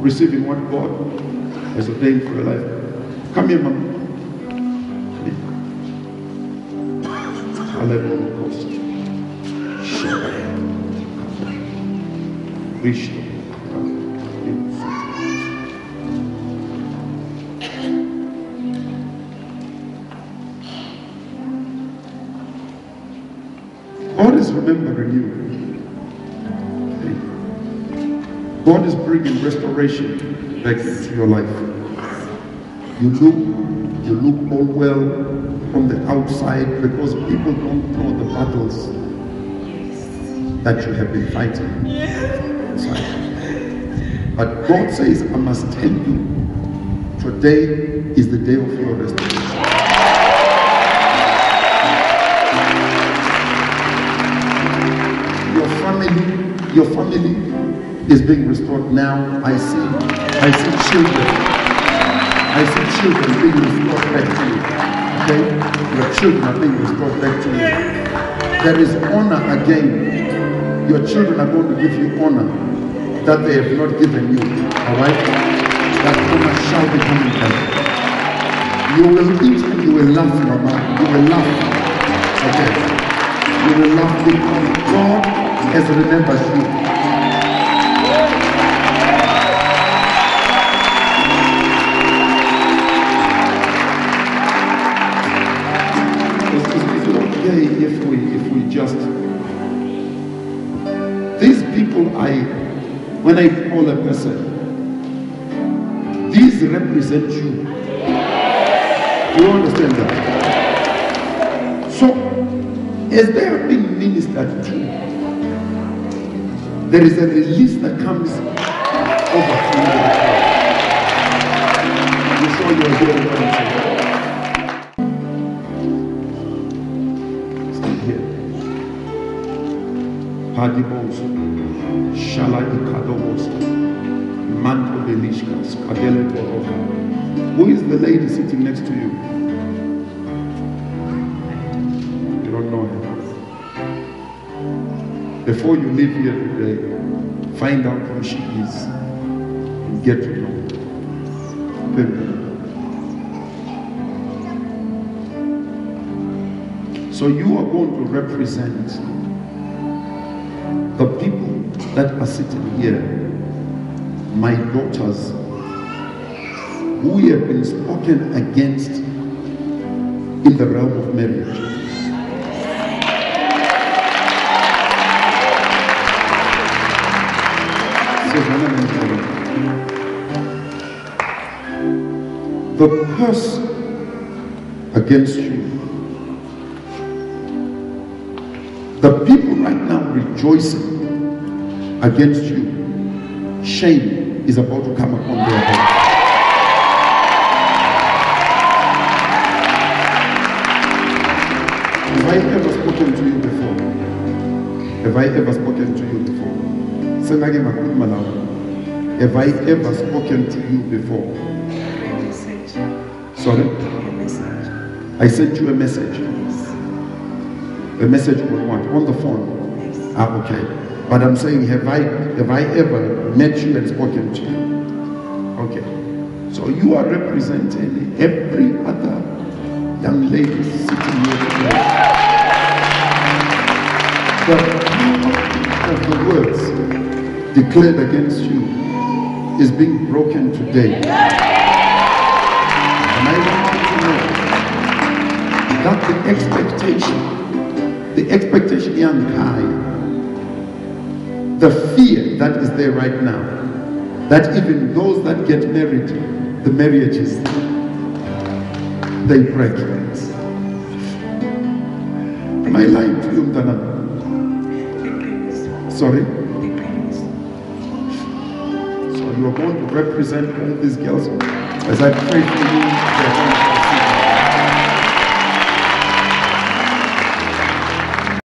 receiving what God has ordained for your life. Come here, Mama. God is remembering you. God is bringing restoration back into your life. You look all well from the outside because people don't know the battles that you have been fighting inside. But God says, I must tell you, today is the day of your restoration. Your family is being restored now. I see children. I see children being restored back to you. Okay? Your children are being restored back to you. There is honor again. Your children are going to give you honor that they have not given you. Alright? That honor shall be coming back. You will eat and you will laugh, Mama. You will laugh. Okay? You will laugh because God has remembered you. Is it okay if we just, these people, when I call a person, these represent you. Do you understand that? So as they are being ministered to, there is a release that comes over to you. You sure you are hearing what I'm saying? Stand here. Padibos, Shalai-Kadobos, Manto Belishkas, Kadele Boroka. Who is the lady sitting next to you? You don't know her. Before you leave here today, find out who she is and get to know her. So you are going to represent the people that are sitting here, my daughters, who have been spoken against in the realm of marriage. The curse against you, the people right now rejoicing against you, shame is about to come upon their head. Have I ever spoken to you before? Have I ever spoken to you before? Have I ever spoken to you before? Sorry? I sent you a message. A message on what? On the phone? Ah, okay. But I'm saying, have I ever met you and spoken to you? Okay. So you are representing every other young lady sitting here today. The power of the words declared against you is being broken today. And I want you to know that the expectation young high, the fear that is there right now, that even those that get married, the marriages, they break. Am I lying to you, Mdana? Sorry? So you are going to represent all these girls as I pray for you.